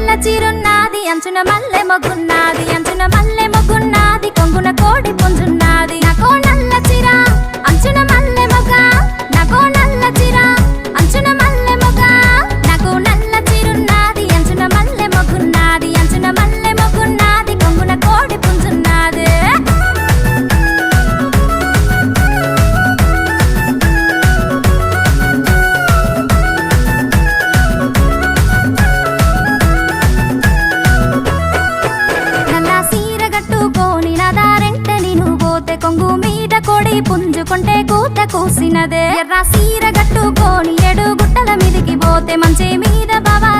నల్ల చీరున్నది అంచున మల్లె మొగ్గున్నది అంచున మల్లె మొగ్గున్నది కొంగున కోడి పుంజున్నది నాకో నల్ల చీర అంచున మల్లె మొగ్గ నాకో నల్ల చీర అంచున మల్లె మొగ్గ నాకో నల్ల చీరున్నది అంచున మల్లె మొగ్గున్నది అంచున మల్లె మొగ్గున్నది కొంగున కోడి పుంజున్నది కొంగు మీద కోడి పుంజుకుంటే కూత కూసినదే ఎర్ర సీర గట్టుకొని 7 గుట్టల మీదికి పోతే మంచి మీద బాబా